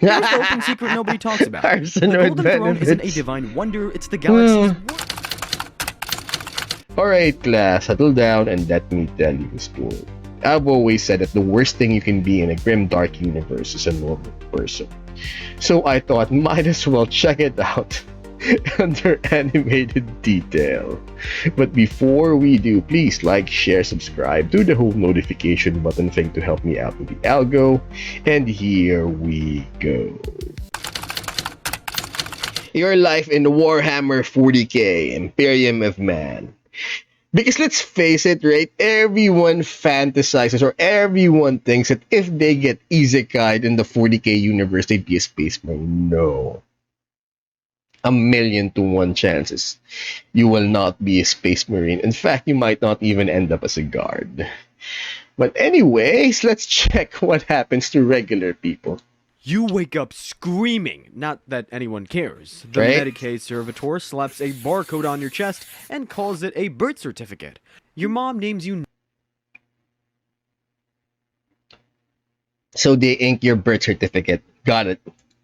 Here's the open secret nobody talks about. The Arsenoid Golden Throne isn't a benefits. divine wonder, it's the galaxy's... Alright class, settle down and let me tell you a story. I've always said that the worst thing you can be in a grim dark universe is a normal person. So I thought might as well check it out under animated detail. But before we do, please like, share, subscribe, do the whole notification button thing to help me out with the algo. And here we go. Your life in Warhammer 40k, Imperium of Man. Because let's face it, right? Everyone fantasizes or everyone thinks that if they get isekai'd in the 40k universe, they'd be a space marine. No. 1,000,000 to 1 chances. You will not be a space marine. In fact, you might not even end up as a guard. But anyways, let's check what happens to regular people. You wake up screaming, not that anyone cares. The Right? Medicaid servitor slaps a barcode on your chest and calls it a birth certificate. Your mom names you So they ink your birth certificate. Got it.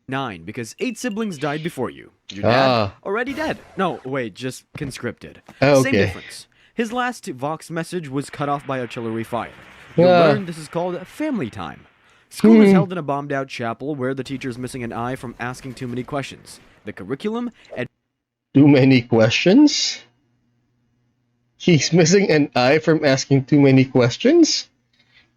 9 because 8 siblings died before you. Your dad, Ah. already dead. No, wait, just conscripted. Oh, Same okay. difference. His last Vox message was cut off by artillery fire. You'll Ah. learn this is called family time. School is held in a bombed-out chapel where the teacher's missing an eye from asking too many questions. The curriculum... Too many questions? He's missing an eye from asking too many questions?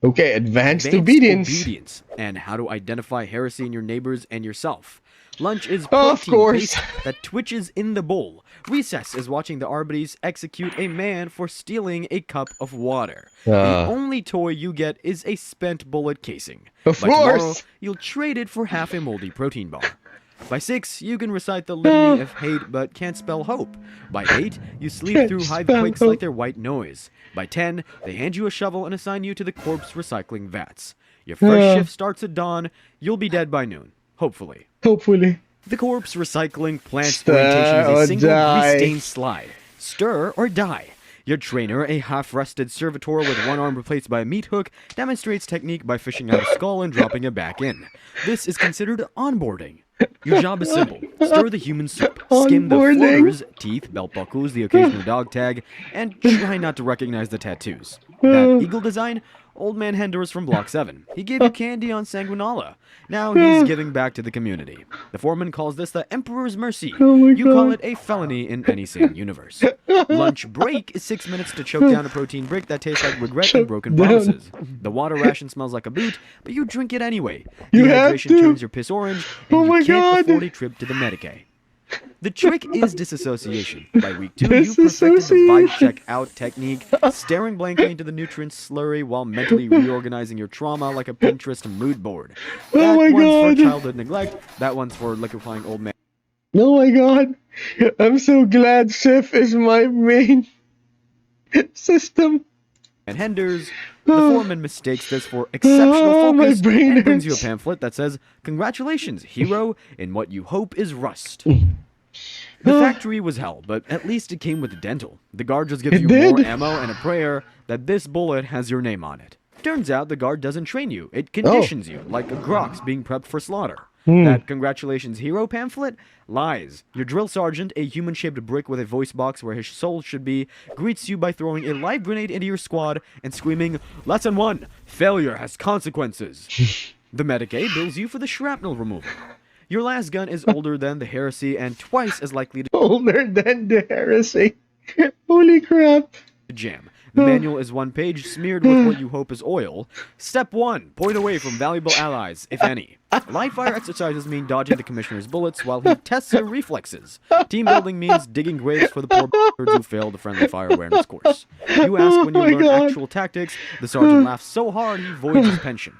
Okay, advanced obedience. And how to identify heresy in your neighbors and yourself. Lunch is Of protein course. paste that twitches in the bowl. Recess is watching the Arbiters execute a man for stealing a cup of water. The only toy you get is a spent bullet casing. Of By tomorrow, course. you'll trade it for half a moldy protein bar. By 6, you can recite the litany of hate but can't spell hope. By 8, you sleep Can't through hive spell quakes hope. like they're white noise. By 10, they hand you a shovel and assign you to the corpse recycling vats. Your first shift starts at dawn, you'll be dead by noon. Hopefully. Hopefully. The corpse recycling plant's Stir orientation is or a single die. grease-stained slide. Stir or die. Your trainer, a half-rusted servitor with one arm replaced by a meat hook, demonstrates technique by fishing out a skull and dropping it back in. This is considered onboarding. Your job is simple. Stir the human soup, skim the Onboarding? floaters, teeth, belt buckles, the occasional dog tag, and try not to recognize the tattoos. That eagle design? Old Man Hendors from Block 7. He gave you candy on Sanguinala. Now he's giving back to the community. The foreman calls this the Emperor's Mercy. Oh my You call God. it a felony in any sane universe. Lunch break is 6 minutes to choke down a protein brick that tastes like regret and broken down. promises. The water ration smells like a boot, but you drink it anyway. You have Dehydration to. turns your piss orange, and Oh my you can't God. afford a trip to the Medicaid. The trick is disassociation. By week 2, you perfected the vibe Disassociation. check out technique, staring blankly into the nutrient slurry while mentally reorganizing your trauma like a Pinterest mood board. Oh That my one's God. for childhood neglect, that one's for liquefying old man Oh my god. I'm so glad Sif is my main system. and Henders. The foreman mistakes this for exceptional My focus brain and brings you a hurts. pamphlet that says, "Congratulations, hero, in what you hope is rust." The factory was hell, but at least it came with dental. The guard just gives It you did? more ammo and a prayer that this bullet has your name on it. Turns out the guard doesn't train you, it conditions you, like a grox being prepped for slaughter. That congratulations hero pamphlet? Lies. Your drill sergeant, a human-shaped brick with a voice box where his soul should be, greets you by throwing a live grenade into your squad and screaming, "Lesson 1, failure has consequences." The Medicaid bills you for the shrapnel removal. Your last gun is older than the heresy and twice as likely to Older than the heresy. Holy crap. jam. The manual is 1 page smeared with what you hope is oil. Step 1, point away from valuable allies, if any. Live fire exercises mean dodging the commissioner's bullets while he tests your reflexes. Team building means digging graves for the poor birds who failed the friendly fire awareness course. You ask when you Oh my learn God. actual tactics, the sergeant laughs so hard he voids his pension.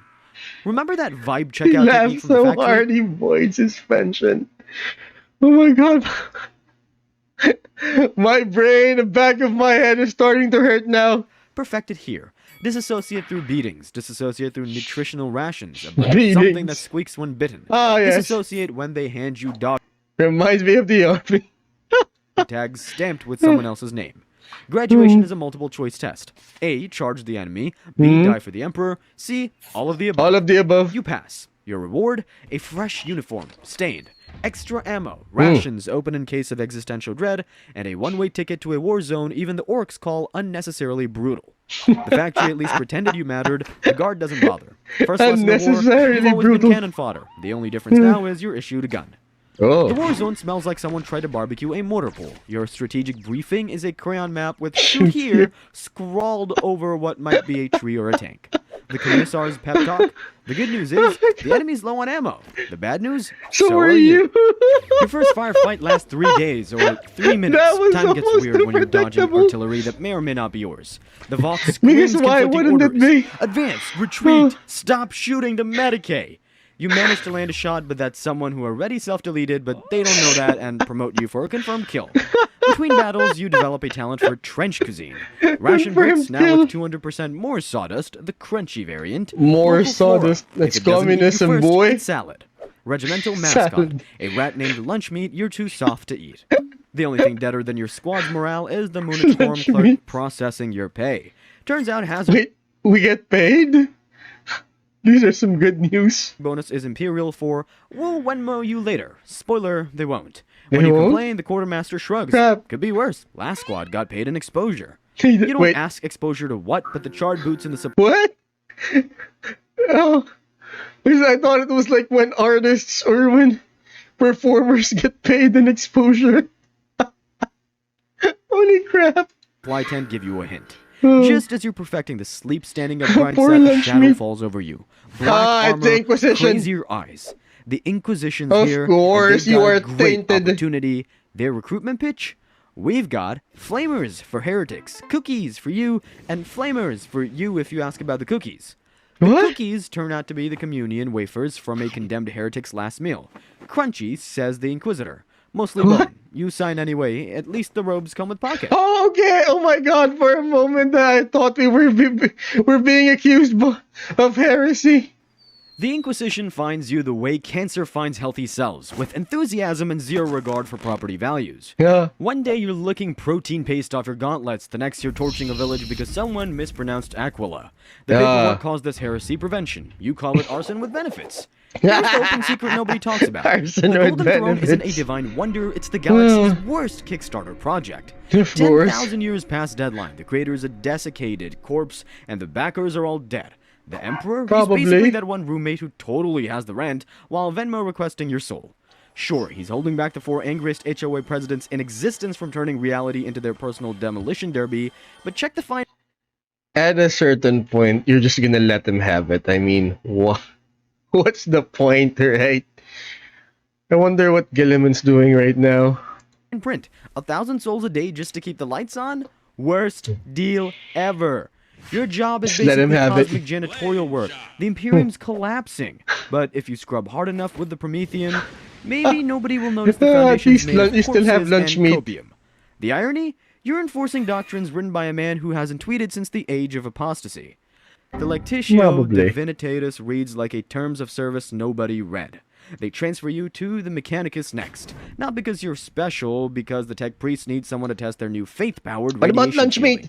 Remember that vibe He checkout technique laughs from the so factory? hard he voids his pension. Oh my god. My brain, the back of my head is starting to hurt now. Perfected here. Disassociate through beatings. Disassociate through nutritional rations. A breath, Beatings. something that squeaks when bitten. Ah, yes. Disassociate when they hand you dog Reminds me of the army. tags stamped with someone else's name. Graduation is a multiple choice test. A. Charge the enemy. B. Die for the emperor. C. All of the above. All of the above. You pass. Your reward? A fresh uniform, stained, extra ammo, rations open in case of existential dread, and a one-way ticket to a war zone even the orcs call unnecessarily brutal. The fact you at least pretended you mattered, the guard doesn't bother. First lesson of war, you've always been cannon fodder. The only difference now is you're issued a gun. Oh. The war zone smells like someone tried to barbecue a mortar pool. Your strategic briefing is a crayon map with "shoot here" scrawled over what might be a tree or a tank. The commissar's pep talk. The good news is, the enemy's low on ammo. The bad news? So are you. Your first firefight lasts 3 days, or 3 minutes. Time gets weird when you're dodging artillery that may or may not be yours. The Vox screams conflicting orders. Advance, retreat, stop shooting to medicate. You manage to land a shot, but that's someone who already self-deleted, but they don't know that and promote you for a confirmed kill. Between battles, you develop a talent for trench cuisine. Ration bricks, now with 200% more sawdust, the crunchy variant. More sawdust, that's communism, boy. It's salad. Regimental mascot, a rat named lunch meat you're too soft to eat. The only thing deader than your squad's morale is the Moonitorum clerk processing your pay. Turns out Hazard... Wait, we get paid? These are some good news. Bonus is Imperial for, we'll Venmo you later. Spoiler, they won't. When you complain, the quartermaster shrugs. Crap. Could be worse. Last squad got paid in exposure. You don't ask exposure to what, but the charred boots in the What? Oh, I thought it was like when artists or when performers get paid in exposure. Holy crap. supply tent give you a hint. Just as you're perfecting the sleep standing up grind set, a shadow falls over you. Black armor, the Inquisition. crazier eyes. The Inquisition's of here. Of course, you are great tainted. Opportunity. Their recruitment pitch? We've got flamers for heretics, cookies for you, and flamers for you if you ask about the cookies. The cookies turn out to be the communion wafers from a condemned heretic's last meal. Crunchy, says the Inquisitor. Mostly bone. You sign anyway. At least the robes come with pockets. Oh, okay. Oh my God. For a moment, I thought we were being accused of heresy. The Inquisition finds you the way cancer finds healthy cells, with enthusiasm and zero regard for property values. Yeah. One day you're licking protein paste off your gauntlets, the next you're torching a village because someone mispronounced Aquila. The paperwork calls this heresy prevention. You call it arson with benefits. Here's the open secret nobody talks about. Arson the with Golden Throne benefits. isn't a divine wonder, it's the galaxy's worst Kickstarter project. 10,000 years past deadline, the creator is a desiccated corpse, and the backers are all dead. The Emperor? Probably. He's basically that one roommate who totally has the rent, while Venmo requesting your soul. Sure, he's holding back the 4 angriest HOA presidents in existence from turning reality into their personal demolition derby, but check the fine... At a certain point, you're just gonna let them have it. I mean, what's the point, right? I wonder what Gilliman's doing right now. Print. 1,000 souls a day just to keep the lights on? Worst deal ever. Your job is basically cosmic janitorial work. The Imperium's collapsing. But if you scrub hard enough with the Promethean, maybe nobody will notice the Foundation's made of you still have lunch meat. copium. The irony? You're enforcing doctrines written by a man who hasn't tweeted since the age of apostasy. The Lectitio Divinitatus reads like a terms of service nobody read. They transfer you to the Mechanicus next. Not because you're special, because the tech priests need someone to test their new faith-powered What about lunch meat?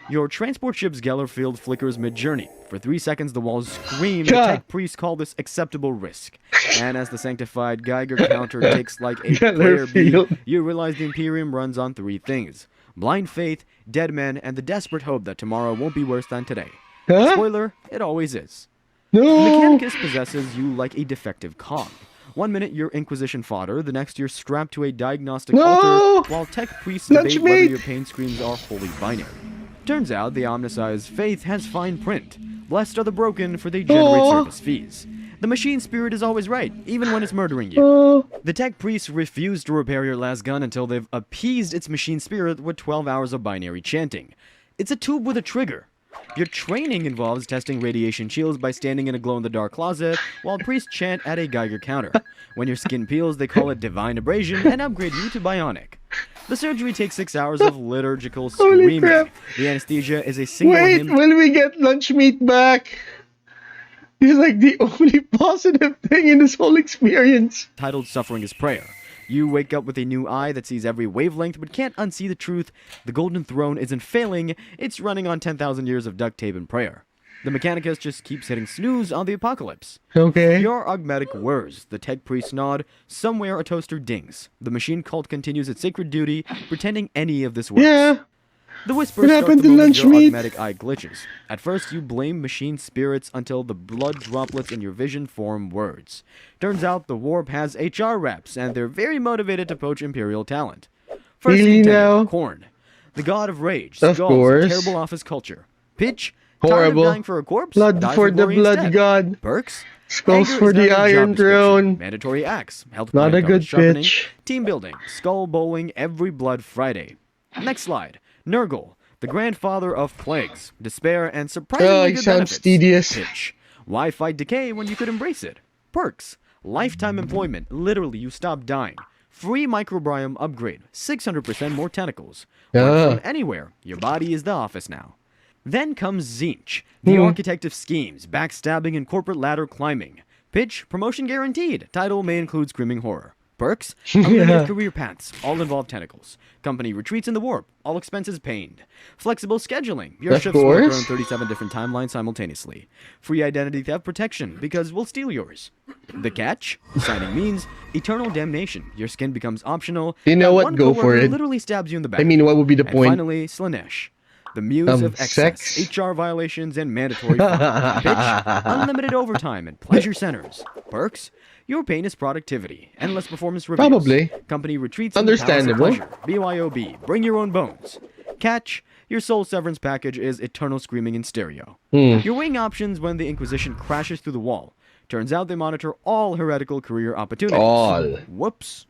Your transport ship's Gellerfield flickers mid-journey. For 3 seconds, the walls scream. The tech priests call this acceptable risk. And as the sanctified Geiger counter takes like a player B, you realize the Imperium runs on 3 things. Blind faith, dead men, and the desperate hope that tomorrow won't be worse than today. Spoiler, it always is. No. Mechanicus possesses you like a defective cog. 1 minute you're Inquisition fodder, the next you're strapped to a diagnostic altar, while tech priests debate whether your pain screams are wholly binary. Turns out the omnicized faith has fine print. Blessed are the broken, for they generate service fees. The machine spirit is always right, even when it's murdering you. The tech priests refuse to repair your last gun until they've appeased its machine spirit with 12 hours of binary chanting. It's a tube with a trigger. Your training involves testing radiation shields by standing in a glow-in-the-dark closet while priests chant at a Geiger counter. When your skin peels, they call it divine abrasion and upgrade you to bionic. The surgery takes 6 hours of liturgical screaming. The anesthesia is a single hymn. Will we get lunch meat back? It's like the only positive thing in this whole experience. Titled Suffering is Prayer. You wake up with a new eye that sees every wavelength but can't unsee the truth. The Golden Throne isn't failing, it's running on 10,000 years of duct tape and prayer. The Mechanicus just keeps hitting snooze on the apocalypse. Okay. Your Augmetic whirs, the tech priest nod, somewhere a toaster dings. The machine cult continues its sacred duty, pretending any of this works. Yeah. The whispers What start happened the to moment your lunch meat? Augmetic eye glitches. At first, you blame machine spirits until the blood droplets in your vision form words. Turns out the warp has HR reps, and they're very motivated to poach Imperial talent. First Really contender, now? Korn. The god of rage, Of skulls, and course. terrible office culture. Pitch, tired Horrible. of dying for a corpse? Blood Die for the glory blood instead. god. Perks? Skulls Anger for is now the your job Iron description. Throne. Mandatory acts. Health Not plan a good covers sharpening. pitch. Team building. Skull bowling every Blood Friday. Next slide. Nurgle, the grandfather of plagues, despair, and surprisingly He good sounds benefits. tedious. Pitch. Why fight decay when you could embrace it? Perks. Lifetime employment. Literally, you stop dying. Free microbiome upgrade. 600% more tentacles. Work from anywhere. Your body is the office now. Then comes Zinch, the architect of schemes, backstabbing, and corporate ladder climbing. Pitch, promotion guaranteed. Title may include screaming horror. Perks, unlimited career paths, all involve tentacles. Company retreats in the warp, all expenses paid. Flexible scheduling, your Of shifts work course. on 37 different timelines simultaneously. Free identity theft protection, because we'll steal yours. The catch, signing means eternal damnation. Your skin becomes optional. You know and what? one Go for coworker it. literally stabs you in the back. I mean, what would be the And point? finally, Slanesh, the muse of excess, sex? HR violations, and mandatory fine. Pitch, unlimited overtime and pleasure centers. Perks, your pain is productivity. Endless performance reviews. Probably. Company retreats in the palace of Understandable. pleasure. BYOB, bring your own bones. Catch, your soul severance package is eternal screaming in stereo. Your wing options when the Inquisition crashes through the wall. Turns out they monitor all heretical career opportunities. All. Whoops.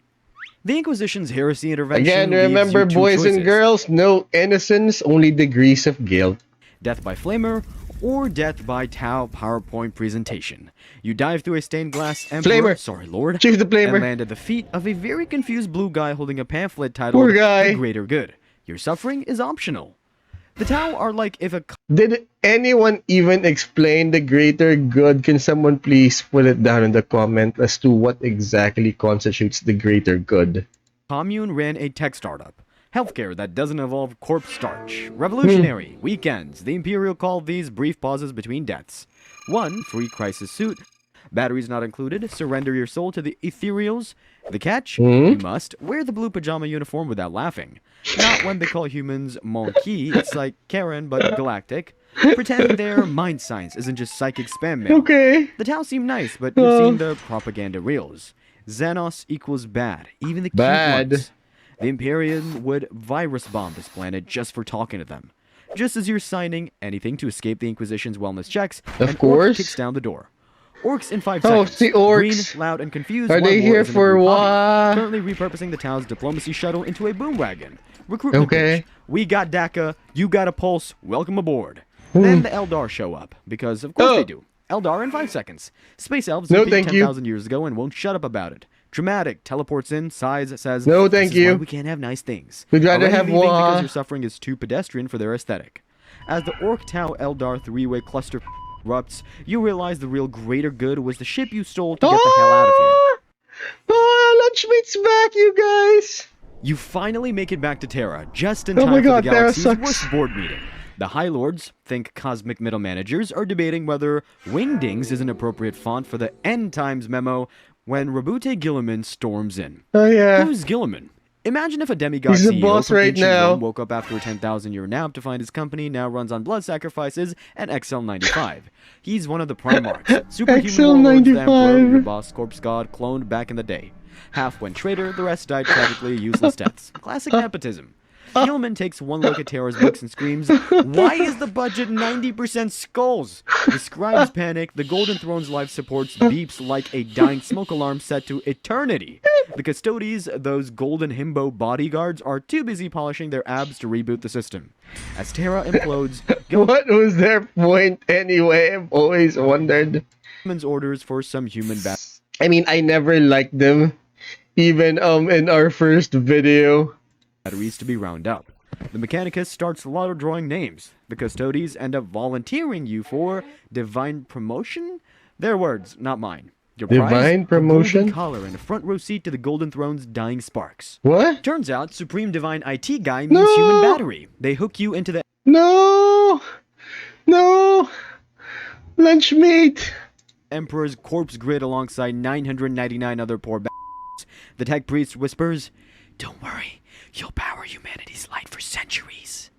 The Inquisition's heresy intervention Again, leaves remember, you two boys choices. and girls, no innocence, only degrees of guilt. Death by Flamer, or Death by Tau PowerPoint presentation. You dive through a stained glass emperor, Flamer. sorry lord, Choose the and flamer. land at the feet of a very confused blue guy holding a pamphlet titled Poor guy. The Greater Good. Your suffering is optional. The Tau are like if a Did anyone even explain the greater good? Can someone please put it down in the comment as to what exactly constitutes the greater good? commune ran a tech startup. Healthcare that doesn't involve corpse starch. Revolutionary. Weekends. The Imperial called these brief pauses between deaths. 1. Free crisis suit. Batteries not included. Surrender your soul to the ethereals. The catch? You must wear the blue pajama uniform without laughing. Not when they call humans monkey. It's like Karen, but galactic. Pretend their mind science isn't just psychic spam mail. Okay. The Tau seem nice, but you've seen the propaganda reels. Xenos equals bad. Even the cute Bad. ones. The Imperium would virus bomb this planet just for talking to them. Just as you're signing anything to escape the Inquisition's wellness checks, Of an orc course. kicks down the door. Orcs in 5 Oh, seconds. the orcs. Green, loud, and confused. Are One they war here isn't a for group what? hobby. Currently repurposing the Tau's diplomacy shuttle into a boom wagon. Recruitment Okay. pitch. We got DACA. You got a pulse. Welcome aboard. Then the Eldar show up, because of course Oh. they do. Eldar in 5 seconds. Space elves No, appeared thank you. 10,000 years ago and won't shut up about it. Dramatic, teleports in, sighs, says, No, "This thank is why you. we can't have nice things." We'd rather Already have leaving war. because your suffering is too pedestrian for their aesthetic. As the Orc Tau Eldar three-way cluster erupts, you realize the real greater good was the ship you stole to get the hell out of here. Oh, lunch meat's back, you guys. You finally make it back to Terra, just in Oh time my for God, the Terra galaxy's sucks. worst board meeting. The High Lords, think cosmic middle managers, are debating whether Wingdings is an appropriate font for the End Times memo when Rabute Gilliman storms in. Oh yeah. Who's Gilliman? Imagine if a demigod He's the CEO boss from right ancient now. Rome woke up after a 10,000-year nap to find his company now runs on blood sacrifices and XL95. He's one of the Primarchs, superhuman warlords, the Emperor, your boss, corpse god, cloned back in the day. Half went traitor, the rest died tragically useless deaths. Classic nepotism. Gilman takes one look at Terra's books and screams, "Why is the budget 90% skulls?" The scribes panic, the Golden Throne's life supports beeps like a dying smoke alarm set to eternity. The custodies, those golden himbo bodyguards, are too busy polishing their abs to reboot the system. As Terra implodes, What was their point anyway? I've always wondered. Gilman's orders for some human I mean, I never liked them, even in our first video. batteries to be round up. The Mechanicus starts lotto drawing names. The custodies end up volunteering you for divine promotion? Their words, not mine. Your prize? Divine A promotion? golden collar and a front row seat to the Golden Throne's dying sparks. What? Turns out, Supreme Divine IT guy means No! human battery. They hook you into the No! No! Lunchmate! Emperor's corpse grid alongside 999 other poor The tech priest whispers, "Don't worry, you'll power humanity's light for centuries."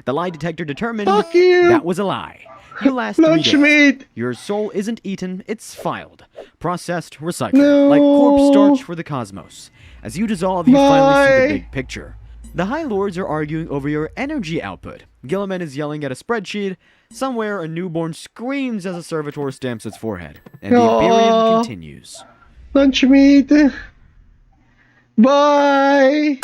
The lie detector determined Fuck you! that was a lie. You last 3 days. Lunchmate! Your soul isn't eaten, it's filed. Processed, recycled. No. Like corpse starch for the cosmos. As you dissolve, you finally see Bye. the big picture. The High Lords are arguing over your energy output. Gilliman is yelling at a spreadsheet. Somewhere, a newborn screams as a servitor stamps its forehead. And the Aw. Imperium continues. Lunchmate! Bye!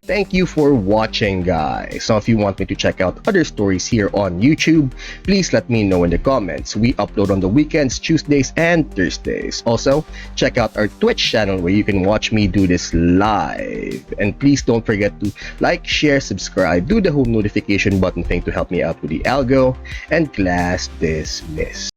Thank you for watching, guys. So if you want me to check out other stories here on YouTube, please let me know in the comments. We upload on the weekends, Tuesdays, and Thursdays. Also, check out our Twitch channel where you can watch me do this live. And please don't forget to like, share, subscribe, do the whole notification button thing to help me out with the algo, and class dismissed.